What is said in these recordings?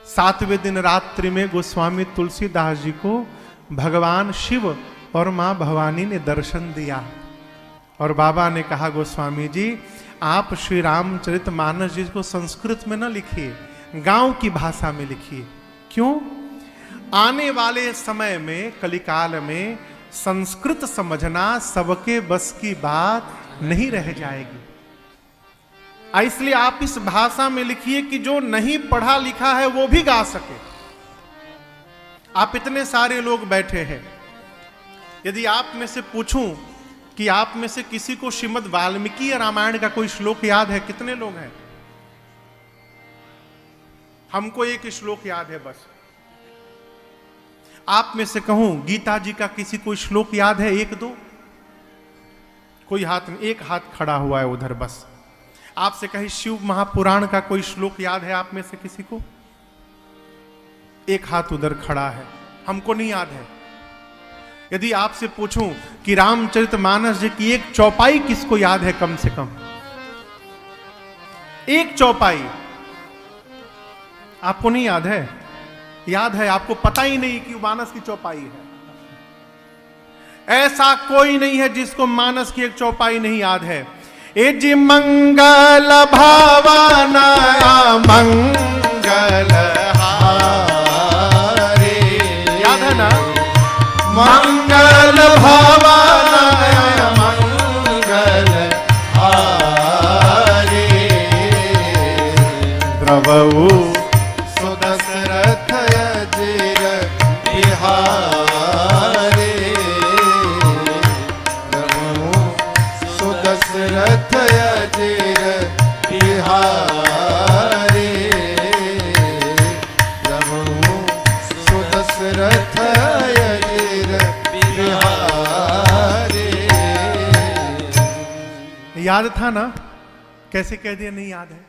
7वें दिन रात्रि में गोस्वामी तुलसीदास जी को भगवान शिव और मां भवानी ने दर्शन दिया और बाबा ने कहा, गोस्वामी जी आप श्री रामचरितमानस जी को संस्कृत में न लिखिए, गांव की भाषा में लिखिए। क्यों? आने वाले समय में, कलिकाल में संस्कृत समझना सबके बस की बात नहीं रह जाएगी। इसलिए आप इस भाषा में लिखिए कि जो नहीं पढ़ा लिखा है वो भी गा सके। आप इतने सारे लोग बैठे हैं, यदि आप में से पूछूं कि आप में से किसी को श्रीमद् वाल्मीकि रामायण का कोई श्लोक याद है? कितने लोग हैं? हमको एक श्लोक याद है बस। आप में से कहूं गीता जी का किसी कोई श्लोक याद है? एक दो? कोई हाथ नहीं, एक हाथ खड़ा हुआ है उधर बस। आपसे कहीं शिव महापुराण का कोई श्लोक याद है आप में से किसी को? एक हाथ उधर खड़ा है, हमको नहीं याद है। यदि आपसे पूछूं कि रामचरितमानस जी की एक चौपाई किसको याद है? कम से कम एक चौपाई आपको नहीं याद है? याद है, आपको पता ही नहीं कि मानस की चौपाई है। ऐसा कोई नहीं है जिसको मानस की एक चौपाई नहीं याद है। ए जी मंगल भावना मंगल हारे, याद है ना? मंगल भावना मंगल हारे, प्रभु सुदशरथ अजिर बिहारे, प्रभु सुदशरथ अजिर बिहारे, प्रभु सुदशरथ याद था ना? कैसे कह दिया नहीं याद है?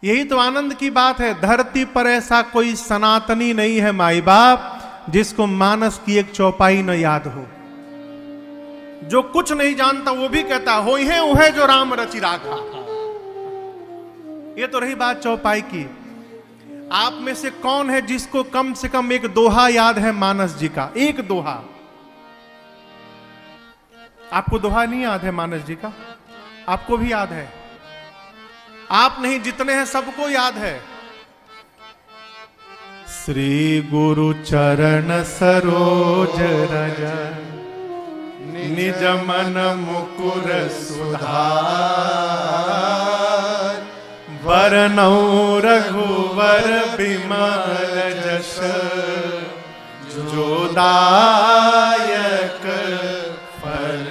यही तो आनंद की बात है। धरती पर ऐसा कोई सनातनी नहीं है माई बाप जिसको मानस की एक चौपाई न याद हो। जो कुछ नहीं जानता वो भी कहता हो है वो है जो राम रचि राखा। ये तो रही बात चौपाई की। आप में से कौन है जिसको कम से कम एक दोहा याद है मानस जी का? एक दोहा। आपको दोहा नहीं याद है मानस जी का? आपको भी याद है? आप नहीं, जितने हैं सबको याद है। श्री गुरु चरण सरोज रज निज मन मुकुर सुधार, वरनौ रघुवर बिमल जस जो दायक फल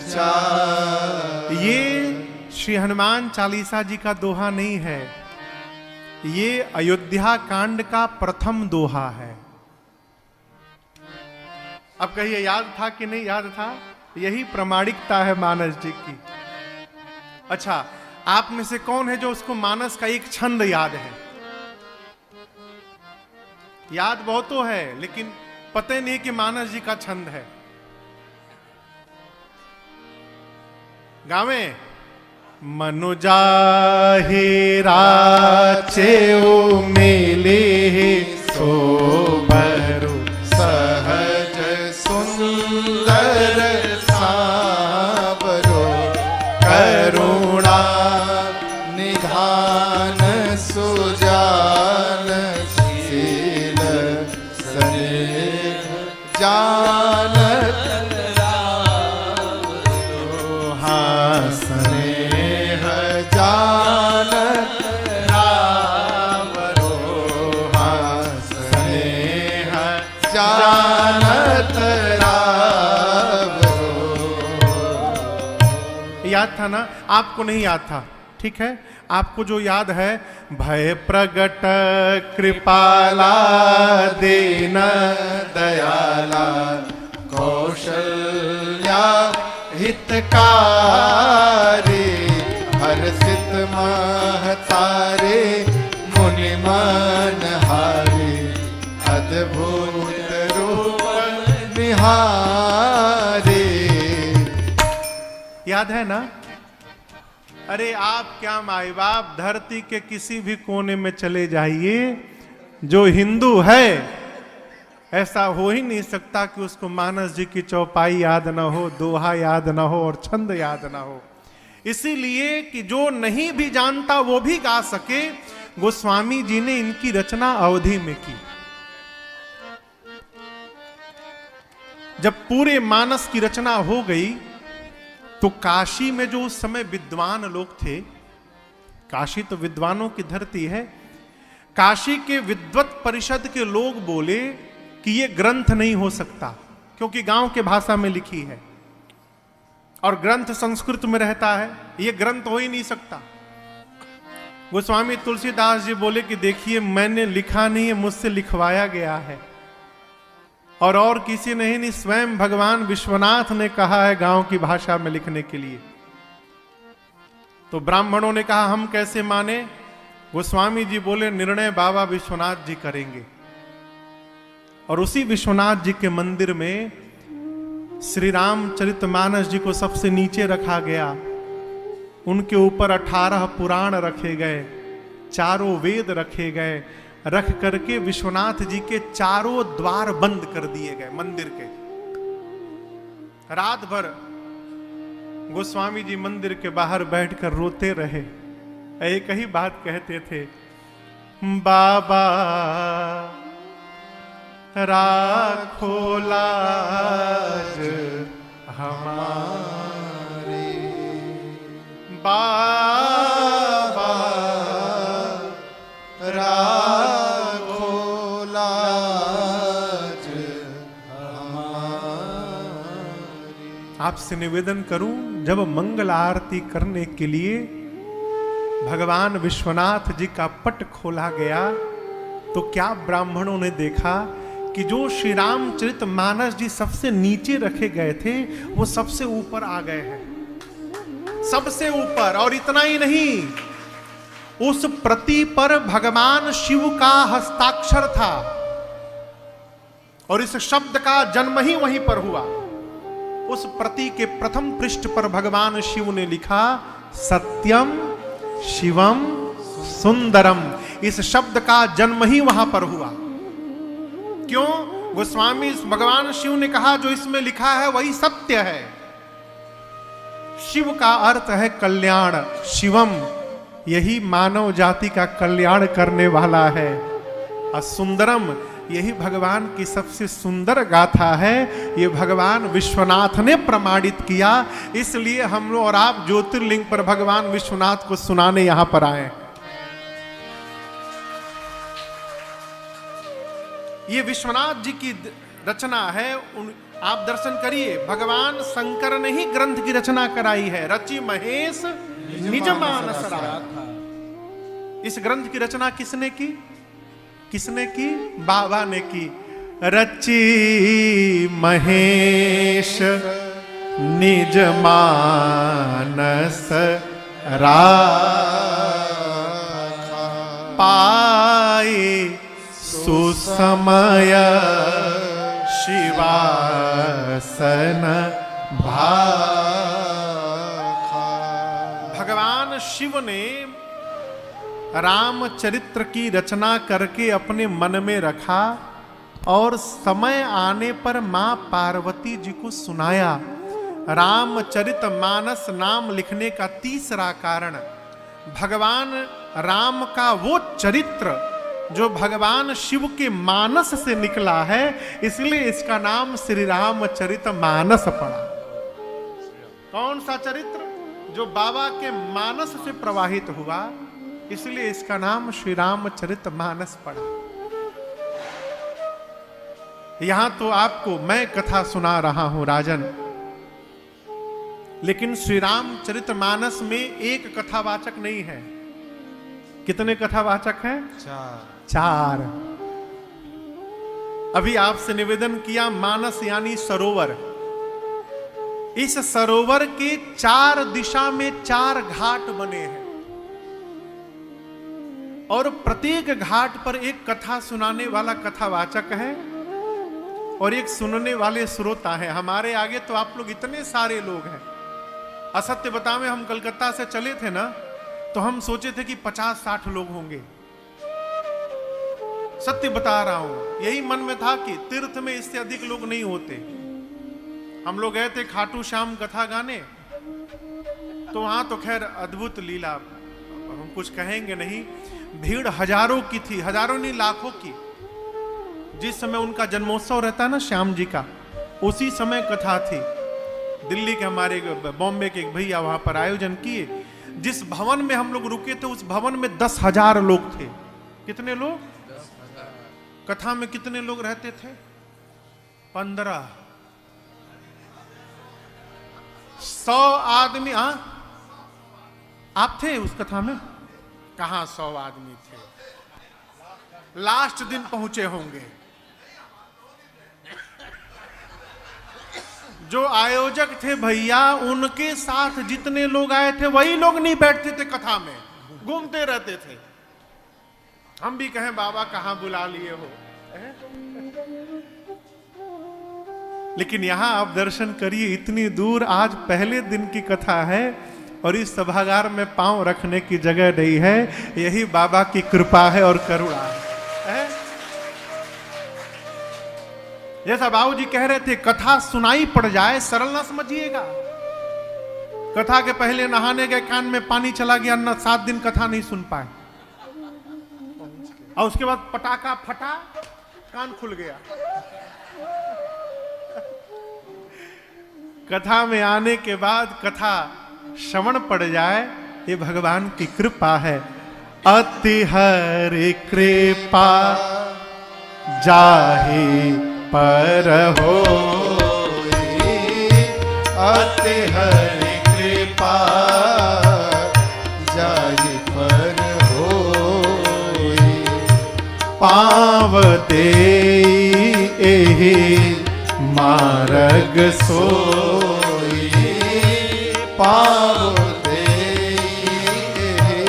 चार। ये श्री हनुमान चालीसा जी का दोहा नहीं है, ये अयोध्या कांड का प्रथम दोहा है। अब कहिए याद था कि नहीं याद था? यही प्रामाणिकता है मानस जी की। अच्छा, आप में से कौन है जो उसको मानस का एक छंद याद है? याद बहुत तो है लेकिन पता नहीं कि मानस जी का छंद है। गावे मनुजाहि राचेउ मिले सोबरु सहज सुंदर साबरो, करुणा निधान सुजान शील स्नेह जानत स्नेह जानत राम रोहा, स्नेह जानत राम रोहा। याद था ना? आपको नहीं याद था, ठीक है। आपको जो याद है, भय प्रगट कृपाला दीन दयाला, कौशल्या हितकारी, हर्षित महतारे मुनि मन हारे, अद्भुत रूप निहारे। याद है ना? अरे आप क्या माई बाप, धरती के किसी भी कोने में चले जाइए, जो हिंदू है ऐसा हो ही नहीं सकता कि उसको मानस जी की चौपाई याद ना हो, दोहा याद ना हो और छंद याद ना हो। इसीलिए कि जो नहीं भी जानता वो भी गा सके, गोस्वामी जी ने इनकी रचना अवधि में की। जब पूरे मानस की रचना हो गई तो काशी में जो उस समय विद्वान लोग थे, काशी तो विद्वानों की धरती है, काशी के विद्वत परिषद के लोग बोले कि ये ग्रंथ नहीं हो सकता, क्योंकि गांव के भाषा में लिखी है और ग्रंथ संस्कृत में रहता है, ये ग्रंथ हो ही नहीं सकता। गोस्वामी तुलसीदास जी बोले कि देखिए मैंने लिखा नहीं है, मुझसे लिखवाया गया है, और किसी ने नहीं, स्वयं भगवान विश्वनाथ ने कहा है गांव की भाषा में लिखने के लिए। तो ब्राह्मणों ने कहा हम कैसे माने? गोस्वामी जी बोले निर्णय बाबा विश्वनाथ जी करेंगे। और उसी विश्वनाथ जी के मंदिर में श्री रामचरितमानस जी को सबसे नीचे रखा गया, उनके ऊपर 18 पुराण रखे गए, चारों वेद रखे गए, रख करके विश्वनाथ जी के चारों द्वार बंद कर दिए गए मंदिर के। रात भर गोस्वामी जी मंदिर के बाहर बैठकर रोते रहे, एक ही बात कहते थे, बाबा राखो लाज हमारी, बाबा राखो लाज हमारी। आपसे निवेदन करूं, जब मंगल आरती करने के लिए भगवान विश्वनाथ जी का पट खोला गया तो क्या ब्राह्मणों ने देखा कि जो श्री रामचरितमानस जी सबसे नीचे रखे गए थे वो सबसे ऊपर आ गए हैं, सबसे ऊपर। और इतना ही नहीं, उस प्रति पर भगवान शिव का हस्ताक्षर था और इस शब्द का जन्म ही वहीं पर हुआ। उस प्रति के प्रथम पृष्ठ पर भगवान शिव ने लिखा सत्यम शिवम सुंदरम। इस शब्द का जन्म ही वहां पर हुआ। क्यों? गोस्वामी भगवान शिव ने कहा जो इसमें लिखा है वही सत्य है। शिव का अर्थ है कल्याण, शिवम यही मानव जाति का कल्याण करने वाला है, और सुंदरम यही भगवान की सबसे सुंदर गाथा है। ये भगवान विश्वनाथ ने प्रमाणित किया, इसलिए हम लोग और आप ज्योतिर्लिंग पर भगवान विश्वनाथ को सुनाने यहां पर आए। ये विश्वनाथ जी की रचना है। आप दर्शन करिए, भगवान शंकर ने ही ग्रंथ की रचना कराई है। रचि महेश निज मानस राखा। इस ग्रंथ की रचना किसने की? किसने की? बाबा ने की। रचि महेश निज मानस राखा, पाए सुसमय शिवासन भाखा। भगवान शिव ने रामचरित्र की रचना करके अपने मन में रखा और समय आने पर मां पार्वती जी को सुनाया। रामचरितमानस नाम लिखने का तीसरा कारण, भगवान राम का वो चरित्र जो भगवान शिव के मानस से निकला है, इसलिए इसका नाम श्री रामचरितमानस पड़ा। कौन सा चरित्र? जो बाबा के मानस से प्रवाहित हुआ, इसलिए इसका नाम श्री रामचरितमानस पड़ा। यहां तो आपको मैं कथा सुना रहा हूं राजन, लेकिन श्री रामचरितमानस में एक कथावाचक नहीं है। कितने कथावाचक हैं? चार। अभी आपसे निवेदन किया, मानस यानी सरोवर। इस सरोवर के चार दिशा में 4 घाट बने हैं और प्रत्येक घाट पर एक कथा सुनाने वाला कथावाचक है और एक सुनने वाले श्रोता है। हमारे आगे तो आप लोग इतने सारे लोग हैं, असत्य बतावे, हम कलकत्ता से चले थे ना, तो हम सोचे थे कि 50-60 लोग होंगे। सत्य बता रहा हूं, यही मन में था कि तीर्थ में इससे अधिक लोग नहीं होते। हम लोग गए थे खाटू श्याम कथा गाने, तो वहां तो खैर अद्भुत लीला, हम कुछ कहेंगे नहीं। भीड़ हजारों की थी, हजारों नहीं लाखों की। जिस समय उनका जन्मोत्सव रहता है ना श्याम जी का, उसी समय कथा थी। दिल्ली के हमारे, बॉम्बे के एक भैया वहां पर आयोजन किए। जिस भवन में हम लोग रुके थे, उस भवन में 10,000 लोग थे। कितने लोग? 10,000। कथा में कितने लोग रहते थे? 15। 100 आदमी। हाँ, आप थे उस कथा में? कहां 100 आदमी थे, लास्ट दिन पहुंचे होंगे। जो आयोजक थे भैया, उनके साथ जितने लोग आए थे वही लोग नहीं बैठते थे कथा में, घूमते रहते थे। हम भी कहें बाबा कहां बुला लिए हो। लेकिन यहां आप दर्शन करिए, इतनी दूर, आज पहले दिन की कथा है और इस सभागार में पांव रखने की जगह नहीं है। यही बाबा की कृपा है और करुणा है। जैसा बाबू जी कह रहे थे, कथा सुनाई पड़ जाए सरल ना समझिएगा। कथा के पहले नहाने गए, कान में पानी चला गया, न 7 दिन कथा नहीं सुन पाए। और उसके बाद पटाखा फटा, कान खुल गया। कथा में आने के बाद कथा श्रवण पड़ जाए, ये भगवान की कृपा है। अति हरि कृपा जाहि पर हो, अति हरि कृपा जाहि पर होई, पाव देई एहि मार्ग सोई, पाव देई एहि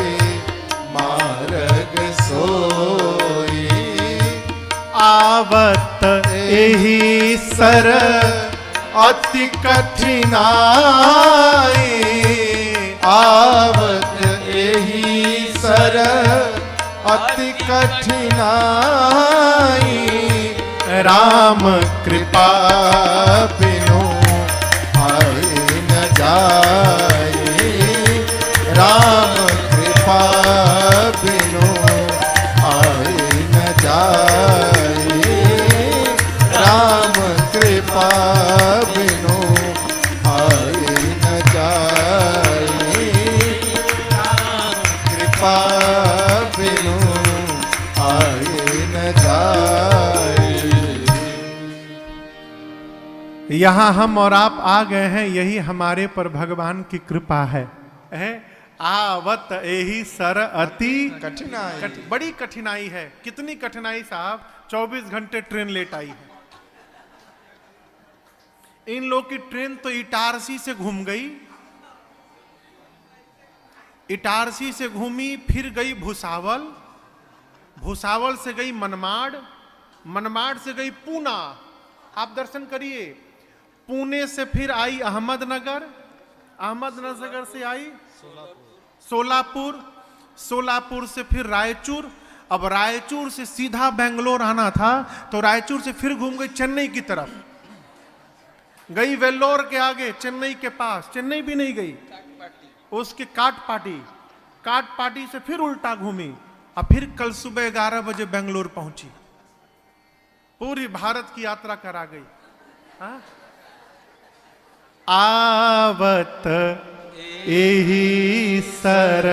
मार्ग सोई, आवत एहि सर अति कठिनाई, आवत एहि सर अति कठिनाई, राम कृपा बिनु आए न जाए, राम कृपा बिनु आए न जाए, राम कृपा बिनु आए न जाए, राम कृपा बिनु आए न जाए। यहां हम और आप आ गए हैं, यही हमारे पर भगवान की कृपा है। आवत एहि सर अति कठिनाई, बड़ी कठिनाई है। कितनी कठिनाई साहब? 24 घंटे ट्रेन लेट आई है। इन लोग की ट्रेन तो इटारसी से घूम गई, इटारसी से घूमी, फिर गई भुसावल, भुसावल से गई मनमाड़, मनमाड़ से गई पूना। आप दर्शन करिए। पुणे से फिर आई अहमदनगर, अहमदनगर से आई सोलापुर, सोलापुर से फिर रायचूर। अब रायचूर से सीधा बेंगलोर आना था, तो रायचूर से फिर घूम गई चेन्नई की तरफ, गई वेल्लोर के आगे, चेन्नई के पास, चेन्नई भी नहीं गई, उसके काटपाटी, काटपाटी से फिर उल्टा घूमी, और फिर कल सुबह 11 बजे बेंगलोर पहुंची। पूरी भारत की यात्रा करा गई। हाँ? आवत एहि सर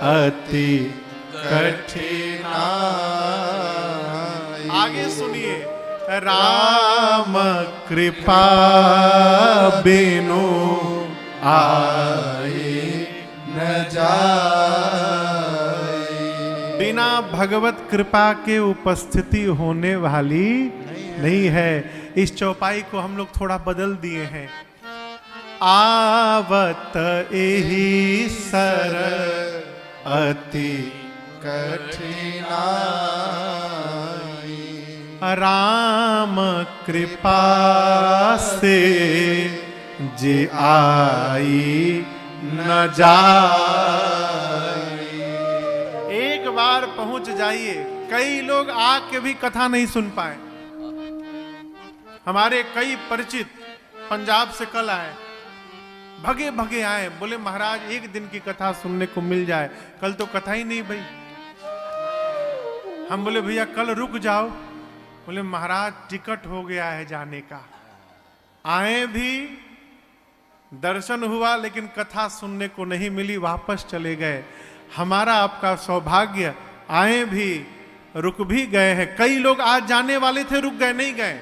अति कठिनाई, आगे सुनिए। राम कृपा बिनु आए न जाए, बिना भगवत कृपा के उपस्थिति होने वाली नहीं है। इस चौपाई को हम लोग थोड़ा बदल दिए हैं। आवत एहि सर अति कठिनाई, राम कृपा से जे आई न जाई। एक बार पहुंच जाइए। कई लोग आके भी कथा नहीं सुन पाए। हमारे कई परिचित पंजाब से कल आए, भगे भगे आए, बोले महाराज एक दिन की कथा सुनने को मिल जाए। कल तो कथा ही नहीं भाई। हम बोले भैया कल रुक जाओ। बोले महाराज टिकट हो गया है जाने का। आए भी, दर्शन हुआ, लेकिन कथा सुनने को नहीं मिली, वापस चले गए। हमारा आपका सौभाग्य, आए भी, रुक भी गए हैं। कई लोग आज जाने वाले थे, रुक गए, नहीं गए।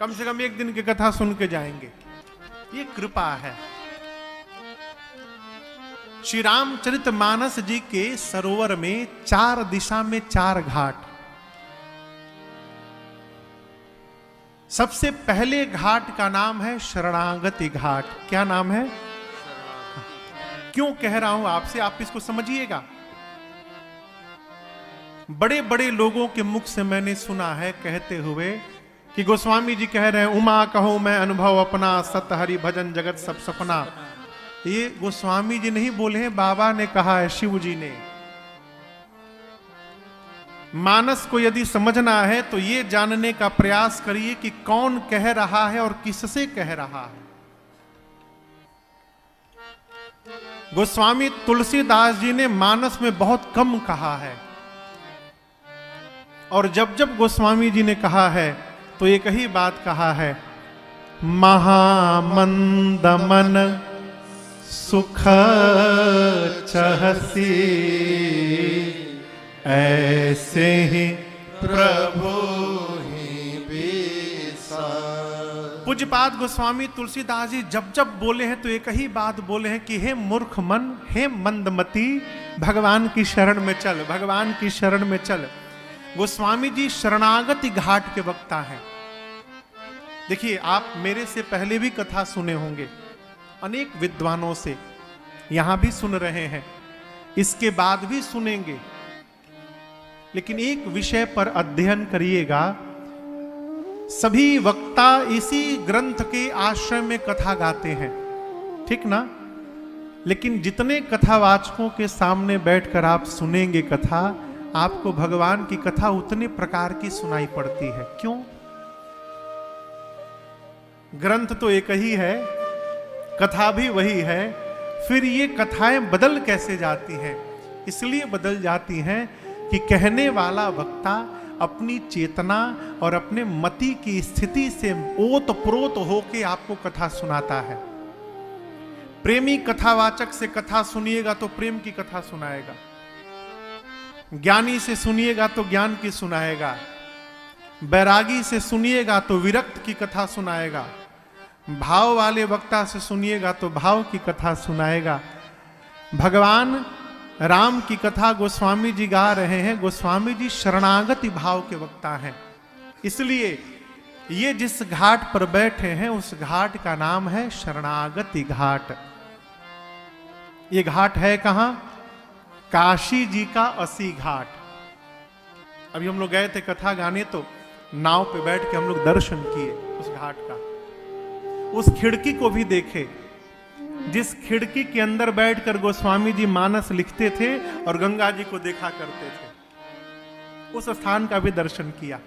कम से कम एक दिन की कथा सुन के जाएंगे। ये कृपा है। श्री रामचरितमानस जी के सरोवर में 4 दिशा में 4 घाट। सबसे पहले घाट का नाम है शरणागति घाट। क्या नाम है? क्यों कह रहा हूं आपसे, आप इसको समझिएगा। बड़े बड़े लोगों के मुख से मैंने सुना है कहते हुए कि गोस्वामी जी कह रहे हैं उमा कहो मैं अनुभव अपना, सत हरि भजन जगत सब सपना। ये गोस्वामी जी नहीं बोले हैं, बाबा ने कहा है, शिव जी ने। मानस को यदि समझना है तो ये जानने का प्रयास करिए कि कौन कह रहा है और किससे कह रहा है। गोस्वामी तुलसीदास जी ने मानस में बहुत कम कहा है, और जब जब गोस्वामी जी ने कहा है तो एक ही बात कहा है, महामंद मन सुख चहसी, ऐसे ही प्रभु ही बेसा। पूज्यपाद गोस्वामी तुलसीदास जी जब जब बोले हैं तो एक ही बात बोले हैं कि हे मूर्ख मन, हे मंदमती, भगवान की शरण में चल, भगवान की शरण में चल। गोस्वामी जी शरणागति घाट के वक्ता हैं। देखिए, आप मेरे से पहले भी कथा सुने होंगे, अनेक विद्वानों से, यहां भी सुन रहे हैं, इसके बाद भी सुनेंगे। लेकिन एक विषय पर अध्ययन करिएगा, सभी वक्ता इसी ग्रंथ के आश्रय में कथा गाते हैं, ठीक ना? लेकिन जितने कथावाचकों के सामने बैठकर आप सुनेंगे कथा, आपको भगवान की कथा उतने प्रकार की सुनाई पड़ती है। क्यों? ग्रंथ तो एक ही है, कथा भी वही है, फिर ये कथाएं बदल कैसे जाती हैं? इसलिए बदल जाती हैं कि कहने वाला वक्ता अपनी चेतना और अपने मति की स्थिति से ओतप्रोत होके आपको कथा सुनाता है। प्रेमी कथावाचक से कथा सुनिएगा तो प्रेम की कथा सुनाएगा, ज्ञानी से सुनिएगा तो ज्ञान की सुनाएगा, बैरागी से सुनिएगा तो विरक्त की कथा सुनाएगा, भाव वाले वक्ता से सुनिएगा तो भाव की कथा सुनाएगा। भगवान राम की कथा गोस्वामी जी गा रहे हैं। गोस्वामी जी शरणागति भाव के वक्ता हैं, इसलिए ये जिस घाट पर बैठे हैं उस घाट का नाम है शरणागति घाट। ये घाट है कहां? काशी जी का 80 घाट। अभी हम लोग गए थे कथा गाने, तो नाव पे बैठ के हम लोग दर्शन किए उस घाट का। उस खिड़की को भी देखे जिस खिड़की के अंदर बैठकर गोस्वामी जी मानस लिखते थे और गंगा जी को देखा करते थे। उस स्थान का भी दर्शन किया।